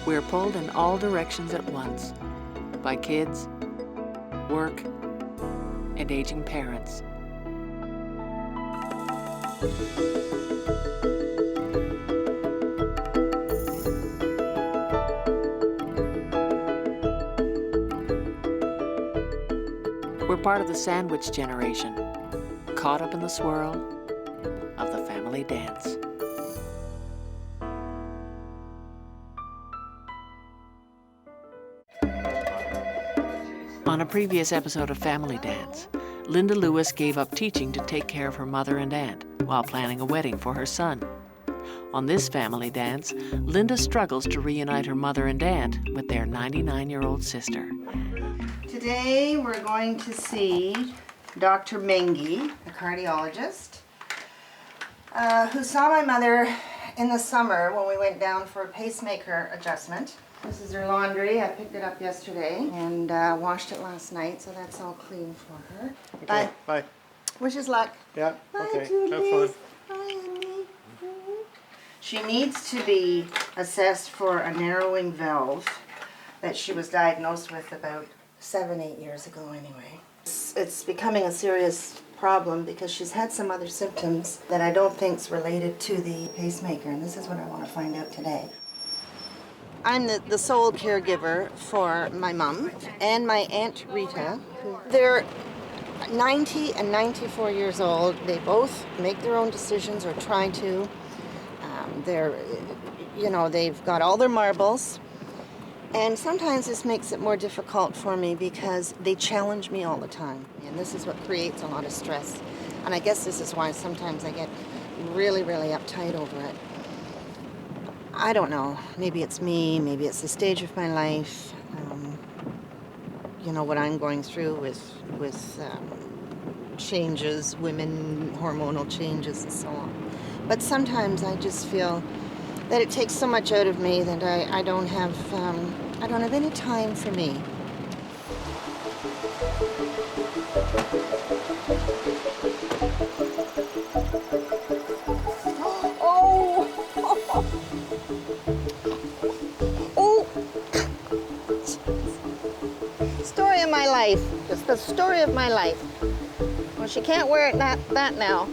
We're pulled in all directions at once by kids, work, and aging parents. We're part of the sandwich generation, caught up in the swirl of the family dance. On a previous episode of Family Dance, Linda Lewis gave up teaching to take care of her mother and aunt while planning a wedding for her son. On this Family Dance, Linda struggles to reunite her mother and aunt with their 99-year-old sister. Today we're going to see Dr. Mengi, a cardiologist, who saw my mother in the summer when we went down for a pacemaker adjustment. This is her laundry. I picked it up yesterday and washed it last night, so that's all clean for her. Okay, Bye. bye. Wish us luck. Yeah, Bye, okay, Julie. have fun. Bye, Annie. She needs to be assessed for a narrowing valve that she was diagnosed with about 7-8 years ago anyway. It's becoming a serious problem because she's had some other symptoms that I don't think's related to the pacemaker, and this is what I want to find out today. I'm the sole caregiver for my mom and my Aunt Rita. They're 90 and 94 years old. They both make their own decisions or try to. They've got all their marbles. And sometimes this makes it more difficult for me because they challenge me all the time. And this is what creates a lot of stress. And I guess this is why sometimes I get really, really uptight over it. I don't know. Maybe it's me, maybe it's the stage of my life. What I'm going through with changes, women, hormonal changes and so on. But sometimes I just feel that it takes so much out of me that I don't have any time for me. Story of my life. Just the story of my life. Well, she can't wear it that now.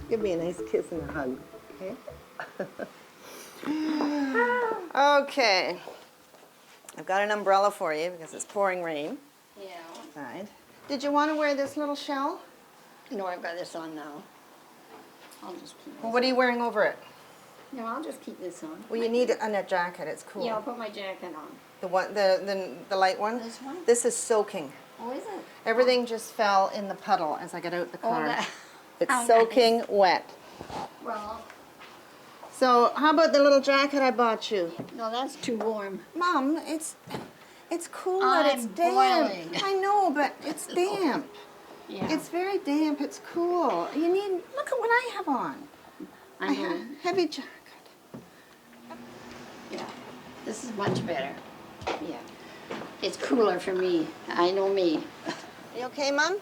Give me a nice kiss and a hug, okay? Okay. I've got an umbrella for you because it's pouring rain. Yeah. Right. Did you want to wear this little shell? No, I've got this on now. I'll just keep this. Well, what are you wearing over it? No, I'll just keep this on. Well, you need a jacket. It's cool. Yeah, I'll put my jacket on. The one, the light one? This one? This is soaking. Oh, is it? Everything just fell in the puddle as I got out the car. that. It's How soaking wet. Well, So, how about the little jacket I bought you? no, that's too warm. Mom, it's cool that it's I'm damp. boiling. I know, but it's damp. Yeah. It's very damp. It's cool. You need, look at what I have on. I have a heavy jacket. Yeah. This is much better. Yeah. It's cooler for me. I know me. You okay, Mom?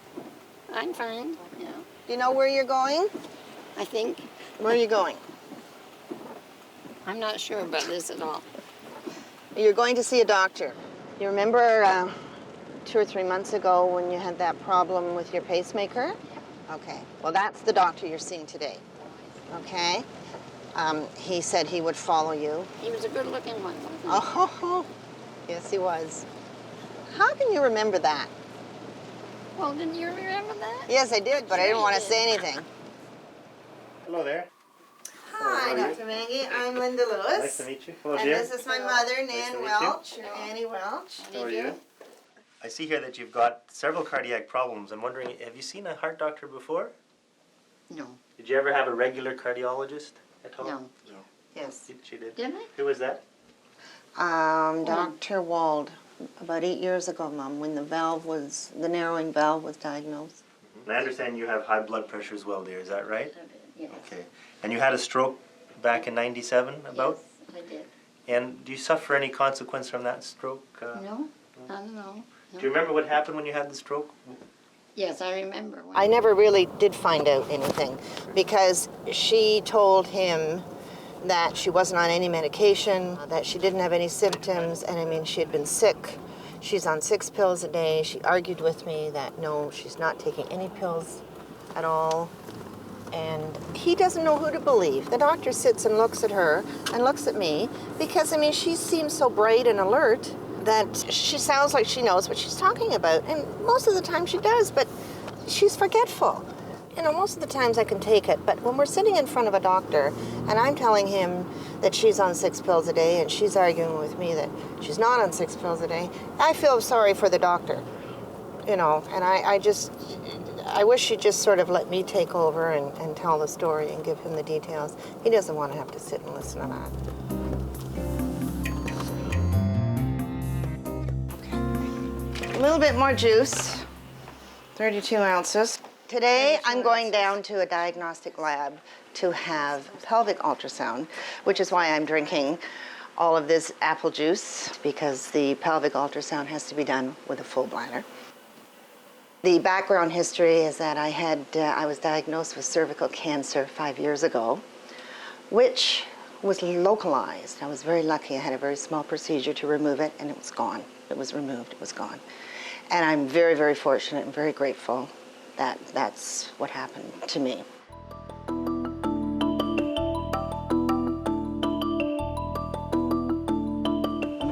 I'm fine. Yeah. Do you know where you're going? I think. Where are you going? I'm not sure about this at all. You're going to see a doctor. You remember 2 or 3 months ago when you had that problem with your pacemaker? Yeah. Okay. Well, that's the doctor you're seeing today. Okay? He said he would follow you. He was a good-looking one, wasn't he? Oh, yes, he was. How can you remember that? Well, didn't you remember that? Yes, I did, but I didn't want to say anything. Hello there. Hi, How are you? Dr. Maggie. I'm Linda Lewis. Nice to meet you. Hello, And dear. this is my mother, Nan Nice to meet Welch, you. or Annie Welch. How are you? I see here that you've got several cardiac problems. I'm wondering, have you seen a heart doctor before? No. Did you ever have a regular cardiologist at home? No. Yes. She did. Didn't I? Who was that? Dr. Wald, about 8 years ago, Mom, when the narrowing valve was diagnosed. And I understand you have high blood pressure as well, dear. Is that right? Yes. Okay. And you had a stroke back in '97, about? Yes, I did. And do you suffer any consequence from that stroke? No, I don't know. Do you remember what happened when you had the stroke? Yes, I remember. I never really did find out anything because she told him that she wasn't on any medication, that she didn't have any symptoms, and I mean, she had been sick. She's on 6 pills a day. She argued with me that no, she's not taking any pills at all. And he doesn't know who to believe. The doctor sits and looks at her and looks at me because, I mean, she seems so bright and alert that she sounds like she knows what she's talking about. And most of the time she does, but she's forgetful. You know, most of the times I can take it, but when we're sitting in front of a doctor and I'm telling him that she's on 6 pills a day and she's arguing with me that she's not on 6 pills a day, I feel sorry for the doctor, you know, and I wish she'd just sort of let me take over and tell the story and give him the details. He doesn't want to have to sit and listen to that. Okay. A little bit more juice, 32 ounces. Today I'm going down to a diagnostic lab to have pelvic ultrasound, which is why I'm drinking all of this apple juice, because the pelvic ultrasound has to be done with a full bladder. The background history is that I was diagnosed with cervical cancer 5 years ago, which was localized. I was very lucky. I had a very small procedure to remove it, and it was gone. It was removed. It was gone. And I'm very, very fortunate and very grateful that that's what happened to me.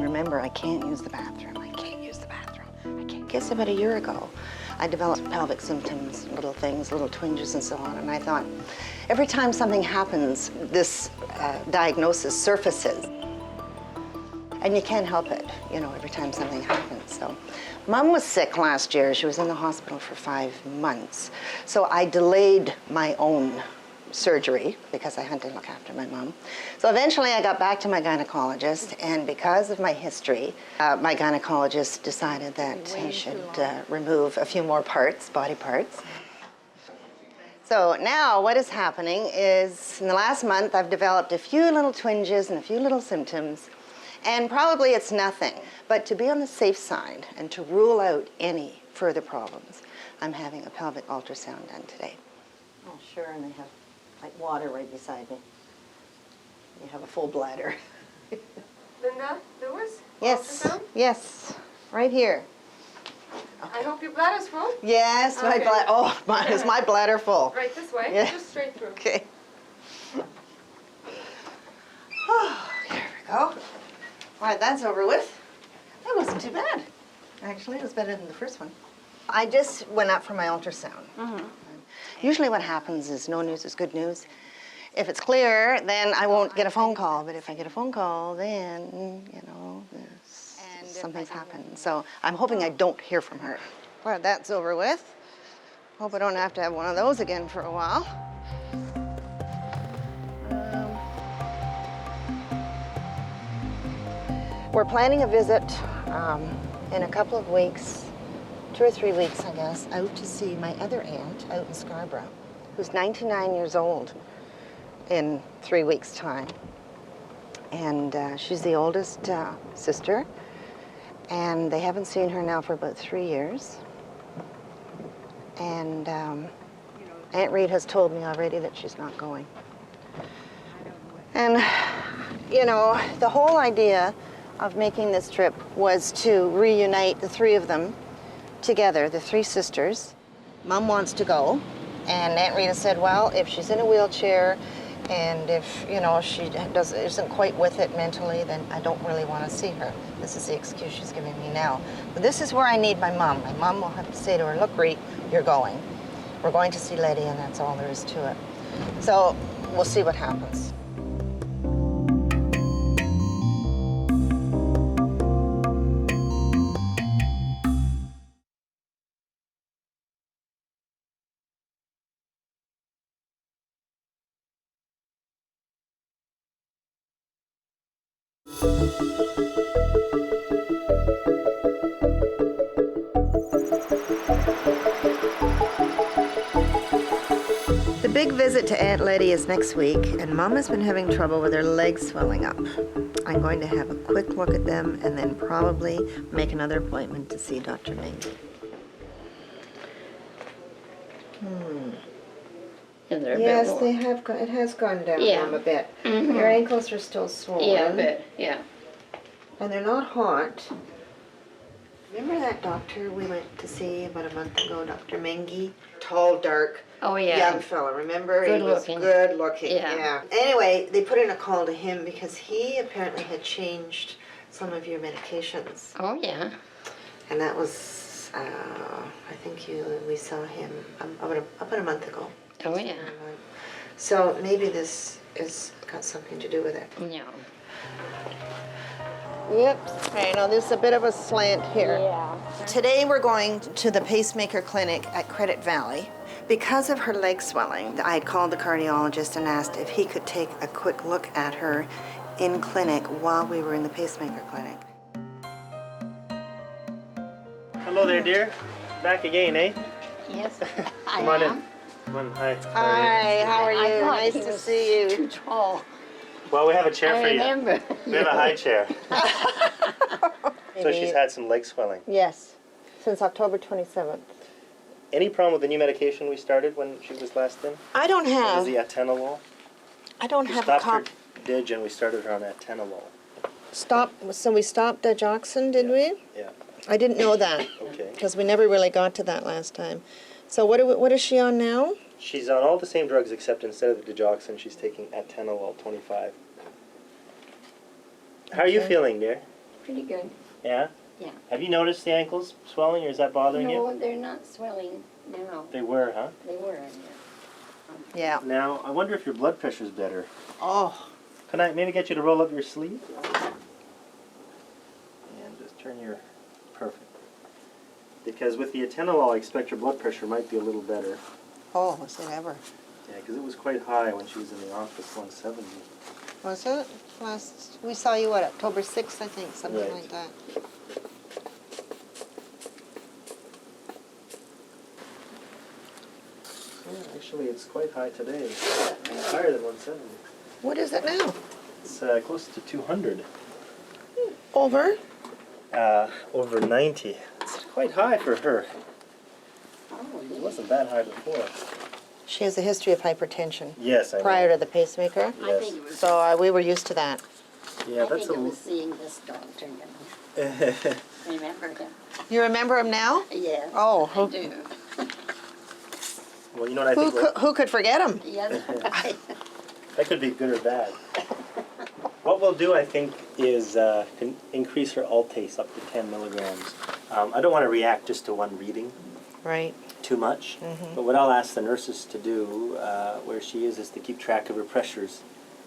Remember, I can't use the bathroom. I can't use the bathroom. I can't. I guess about a year ago, I developed pelvic symptoms, little things, little twinges and so on. And I thought, every time something happens, this diagnosis surfaces. And you can't help it, you know, every time something happens. So, Mom was sick last year. She was in the hospital for 5 months. So I delayed my own surgery because I had to look after my mom. So eventually I got back to my gynecologist, and because of my history, my gynecologist decided that he should remove a few more parts, body parts. So now what is happening is, in the last month, I've developed a few little twinges and a few little symptoms, and probably it's nothing. But to be on the safe side and to rule out any further problems, I'm having a pelvic ultrasound done today. Oh, sure, and they have like water right beside me. You have a full bladder. Linda Lewis? Yes, Ultrasound? yes, right here. I hope your bladder's full. Yes, my Okay. bladder. Oh, is my bladder full? Right this way, Yeah. just straight through. Okay. Oh, here we go. All right, that's over with. That wasn't too bad. Actually, it was better than the first one. I just went up for my ultrasound. Usually what happens is no news is good news. If it's clear, then I won't get a phone call. But if I get a phone call, then, you know, something's happened. So I'm hoping I don't hear from her. Well, that's over with. Hope I don't have to have one of those again for a while. We're planning a visit in a couple of weeks, 2 or 3 weeks, I guess, out to see my other aunt out in Scarborough, who's 99 years old in 3 weeks' time. And she's the oldest sister, and they haven't seen her now for about 3 years. And Aunt Reed has told me already that she's not going. And, you know, the whole idea of making this trip was to reunite the 3 of them together, the 3 sisters. Mom wants to go, and Aunt Rita said, well, if she's in a wheelchair and if, you know, she isn't quite with it mentally, then I don't really want to see her. This is the excuse she's giving me now. But this is where I need my mom. My mom will have to say to her, look, Reet, you're going. We're going to see Letty, and that's all there is to it. So we'll see what happens. The big visit to Aunt Letty is next week, and Mom has been having trouble with her legs swelling up. I'm going to have a quick look at them and then probably make another appointment to see Dr. Ming. And they're a Yes, bit they more. have. It has gone down Yeah. Mom, a bit. Mhm. Your ankles are still swollen. Yeah, a bit, yeah. And they're not hot. Remember that doctor we went to see about a month ago, Dr. Mengi? Tall, dark, Oh, yeah. young fella. Remember? Good He was looking. good looking. Yeah. Anyway, they put in a call to him because he apparently had changed some of your medications, Oh, yeah. and that was I think we saw him about a month ago. Oh, yeah. So maybe this has got something to do with it. No. Whoops. Okay, now there's a bit of a slant here. Yeah. Today we're going to the pacemaker clinic at Credit Valley. Because of her leg swelling, I had called the cardiologist and asked if he could take a quick look at her in clinic while we were in the pacemaker clinic. Hello there, dear. Back again, eh? Yes, I Come on in. am. Come on, hi. Hi, how are I you? thought Nice he to was see you. Too tall. Well, we have a chair I for you. remember. We have a high chair. So she's had some leg swelling. Yes, since October 27th. Any problem with the new medication we started when she was last in? I don't It was have, the atenolol. I don't We have a stopped her cop. dig and we started her on atenolol. So we stopped digoxin, did we? Yeah. I didn't know that, Okay. because we never really got to that last time. So what is she on now? She's on all the same drugs except instead of the digoxin, she's taking atenolol 25. How are you Okay. feeling, dear? Pretty good. Yeah? Yeah. Have you noticed the ankles swelling or is that bothering you? No, they're not swelling now. They were, huh? They were. Yeah. Now, I wonder if your blood pressure's better. Oh. Can I maybe get you to roll up your sleeve? And just turn your... Perfect. Because with the atenolol, I expect your blood pressure might be a little better. Oh, was it ever? Yeah, because it was quite high when she was in the office, 170. Was it? We saw you, October 6th, I think, something Right. like that. Yeah, actually, it's quite high today. It's higher than 170. What is it now? It's close to 200. Over? Over 90. It's quite high for her. Oh, It wasn't that high before. She has a history of hypertension Yes, I know. prior to the pacemaker. I Yes. think it was. So we were used to that. Yeah, I that's think a... it was seeing this doctor. Remember him? You remember him now? Yes. Oh, I do. Well, you know what I think? Who could forget him? Yes. That could be good or bad. What we'll do, I think, is increase her altase up to 10 milligrams. I don't want to react just to one reading Right. too much, but what I'll ask the nurses to do where she is to keep track of her pressures.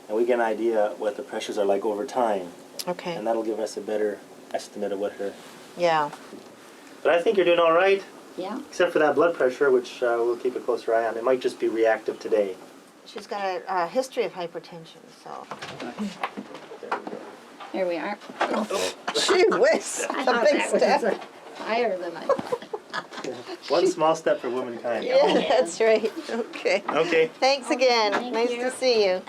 And we get an idea what the pressures are like over time. Okay. And that'll give us a better estimate of what her... Yeah. But I think you're doing all right, Yeah. except for that blood pressure, which we'll keep a closer eye on. It might just be reactive today. She's got a history of hypertension, so. Here we are. Gee whiz, I a thought big that was step. higher than I thought. One small step for womankind. Yeah, that's right. Okay. Okay. Thanks again. Thank Nice you. to see you.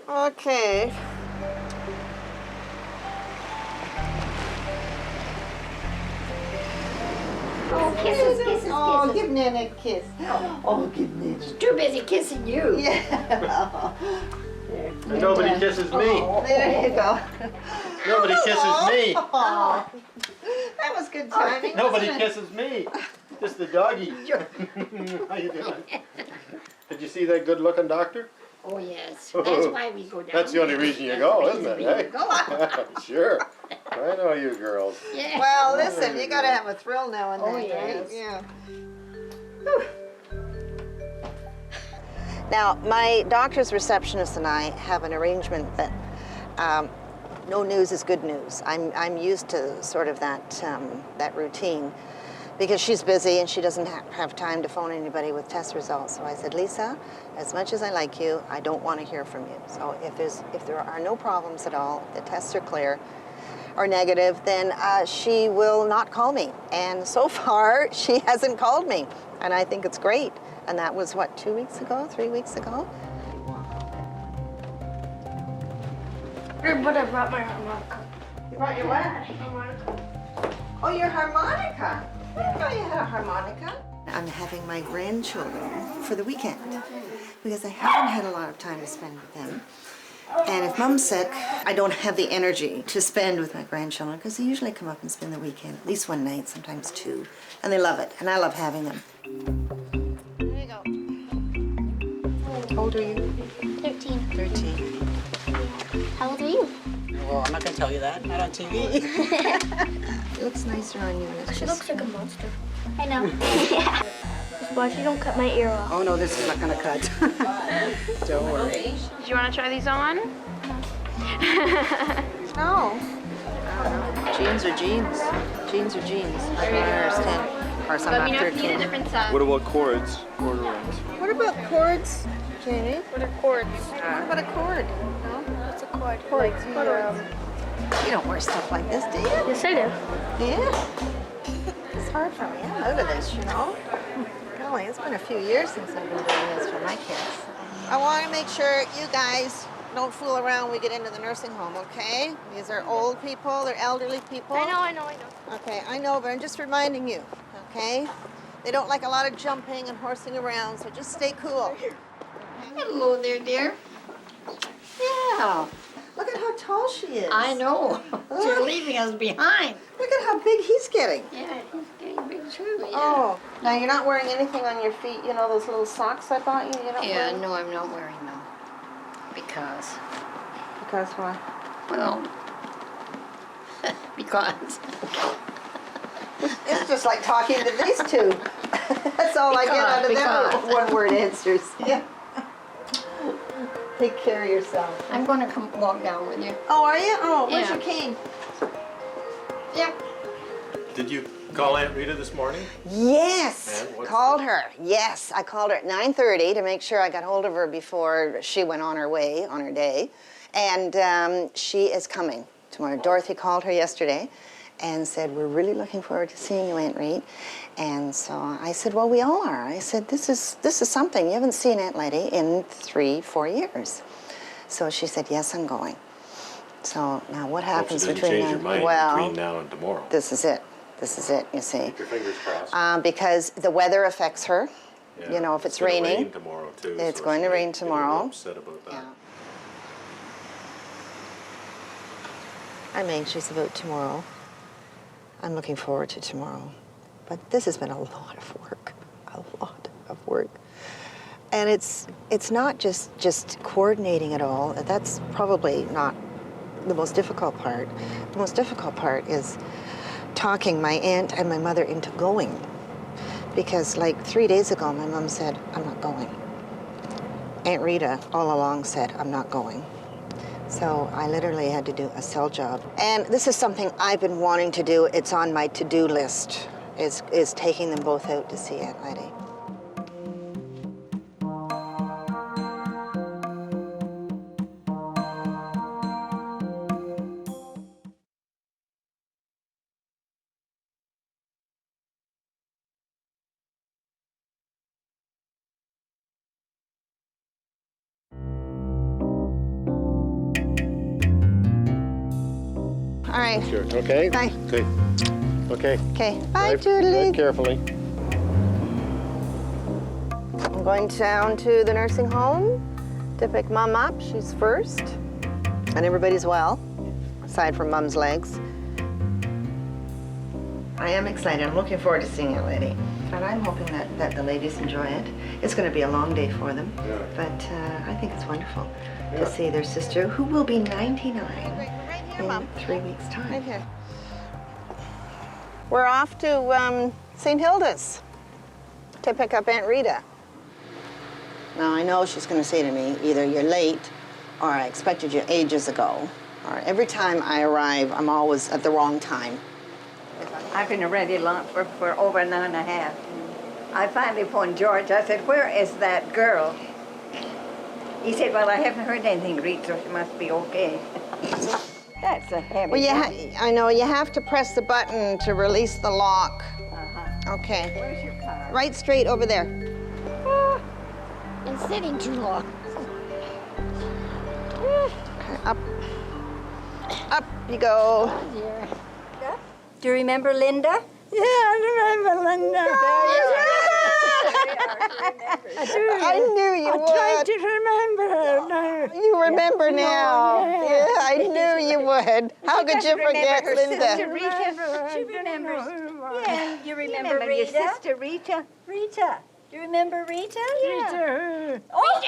Okay. Oh, kisses, kisses, Oh, kisses. give Nana a kiss. Oh, give Nana. Too busy kissing you. Yeah. And nobody kisses me. There you go. Nobody kisses me. Oh, that was good timing. Nobody wasn't it? kisses me. Just the doggy. How you doing? Did you see that good-looking doctor? Oh, yes. That's why we go down. That's the only there. reason you That's go, the isn't it, reason we eh? go. Sure. I know you girls. Yeah. Well, listen, you gotta have a thrill now and then, Oh, right? yes. Yeah. Whew. Now, my doctor's receptionist and I have an arrangement that no news is good news. I'm used to sort of that routine because she's busy and she doesn't have time to phone anybody with test results. So I said, Lisa, as much as I like you, I don't want to hear from you. So if there are no problems at all, the tests are clear or negative, then she will not call me. And so far, she hasn't called me. And I think it's great. And that was, what, 2 weeks ago, 3 weeks ago? But I brought my harmonica. You brought your what? Harmonica. Oh, your harmonica. Oh, you had a harmonica? I'm having my grandchildren for the weekend because I haven't had a lot of time to spend with them. And if Mom's sick, I don't have the energy to spend with my grandchildren because they usually come up and spend the weekend, at least one night, sometimes two. And they love it, and I love having them. There you go. How old are you? 13. 13. How old are you? Well, I'm not going to tell you that. Not on TV. It looks nicer on you. She looks like a monster. I know. Watch, you don't cut my ear off. Oh, no, this is not going to cut. Don't worry. Do you want to try these on? No. Jeans are jeans. Jeans are jeans. I don't understand. Of course, I'm Let me not know if you need a 13. different size. What about cords? Corduroys. What about cords, Jamie? What are cords? What about a cord? What's a cord? Cords. You don't wear stuff like this, do you? Yes, I do. Yeah. It's hard for me. I'm out of this, you know. Golly, it's been a few years since I've been doing this for my kids. I want to make sure you guys don't fool around when we get into the nursing home, okay? These are old people, they're elderly people. I know. Okay, I know, but I'm just reminding you, okay? They don't like a lot of jumping and horsing around, so just stay cool. Hello there, dear. Yeah, Look at how tall she is. I know. You're leaving us behind. Look at how big he's getting. Yeah, he's getting big too. Yeah. Oh, now you're not wearing anything on your feet, you know, those little socks I bought you? You're not Yeah, wearing? no, I'm not wearing them. Because, Because why? well, because. It's just like talking to these two. That's all I get out of Because. them one-word answers. Yeah. Take care of yourself. I'm going to come walk down with you. Oh, are you? Oh, where's Yeah. your cane? Yeah. Did you call Aunt Rita this morning? Yes, And what's called her. Yes, I called her at 9:30 to make sure I got hold of her before she went on her way, on her day. And she is coming tomorrow. Dorothy called her yesterday and said, we're really looking forward to seeing you, Aunt Reed. And so I said, well, we all are. I said, this is something. You haven't seen Aunt Letty in 3-4 years. So she said, yes, I'm going. So now what happens Hope she between didn't change now? your mind Well, between now and tomorrow. this is it. This is it, you see. Keep your fingers crossed. Because the weather affects her. Yeah. You know, if it's gonna raining. rain tomorrow too. It's so going she to might rain get a little tomorrow. upset about that. Yeah. I'm anxious about tomorrow. I'm looking forward to tomorrow. But this has been a lot of work, a lot of work. And it's not just coordinating it all. That's probably not the most difficult part. The most difficult part is talking my aunt and my mother into going. Because like 3 days ago, my mom said, I'm not going. Aunt Rita all along said, I'm not going. So I literally had to do a cell job. And this is something I've been wanting to do. It's on my to-do list, is taking them both out to see Aunt Letty. All right. Sure. Okay. Bye. Okay. Okay. Okay. Bye, Drive Toodly. carefully. I'm going down to the nursing home to pick Mom up. She's first. And everybody's well, aside from Mom's legs. I am excited. I'm looking forward to seeing Aunt Letty. And I'm hoping that the ladies enjoy it. It's going to be a long day for them. Yeah. But I think it's wonderful Yeah. to see their sister, who will be 99 in 3 weeks' time. Right here. We're off to St. Hilda's to pick up Aunt Rita. Now, I know she's going to say to me, either you're late or I expected you ages ago. Or every time I arrive, I'm always at the wrong time. I've been ready long for over an hour and a half. I finally phoned George. I said, where is that girl? He said, well, I haven't heard anything, Reed, so she must be okay. That's a heavy Well, I know, you have to press the button to release the lock. Okay. Where's your car? Right straight over there. It's sitting too long. Okay, up. Up you go. Dear. Do you remember Linda? Yeah, I remember Linda. I knew you would. I tried to remember her now. You remember now. Yeah. Yeah, I knew you would. How could you forget Linda? Rita. She remembers. Yeah, you remember Remember your Rita? sister Rita? Rita. You remember Rita? Rita. Oh,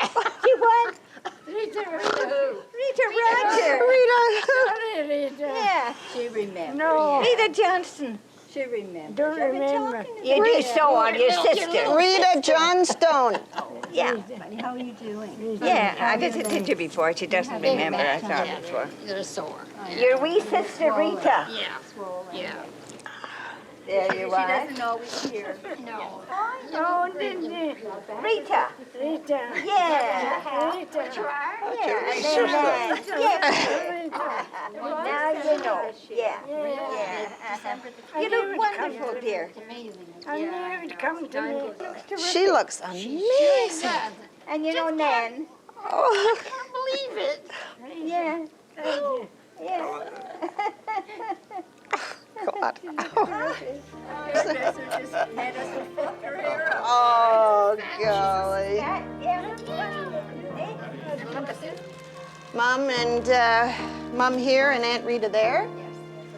you what? Rita. Rita Roger. Rita. Rita. Yeah, she remembers. No. Rita Johnston. She remembers. Don't I've been remember. talking to You her. do so on your sister. Rita Johnstone. Yeah. How are you doing? Yeah, I visited you before. She doesn't remember. I saw her before. You're sore. Your wee sister Rita. Yeah. Yeah. There you She are. doesn't always hear. No. Oh, didn't you? Rita. Rita. Yeah. Rita. Yeah. And then, yeah. Now you know. Yeah. Yeah. You look wonderful, dear. It's amazing. I knew it'd come to me. She looks amazing. And you know Nan. Oh, Believe it. Yeah. Yeah. God. Hairdresser just had us a picture. Oh, golly. Yeah. Mom and Mom here and Aunt Rita there.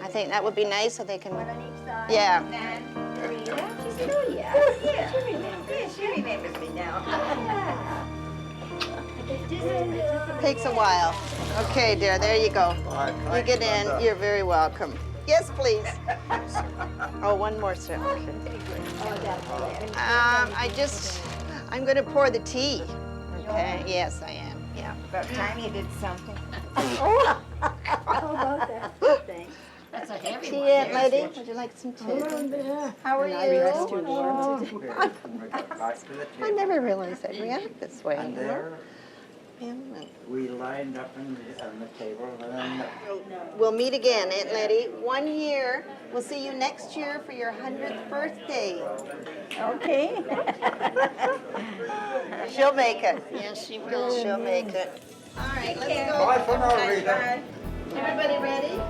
I think that would be nice so they can. One on each side. Yeah. Nan, Rita. She said, oh, yeah. Yeah. She remembers. Yeah, she remembers me now. Takes a while. Okay, dear, there you go. You get in. You're very welcome. Yes, please. Oh, one more, sir. Okay. I'm going to pour the tea. Okay. Yes, I am. Yeah. About time you did something. How about that? Thanks. That's a heavy Tea, one. Aunt Letty. Would you like some tea? How are you? I never realized I'd react this way. And there, Yeah. we lined up on the table, and then We'll meet again, Aunt Letty. 1 year. We'll see you next year for your 100th birthday. Okay. She'll make it. Yes, she will. She'll make it. All right, let's go. bye for now, Rita. Everybody ready?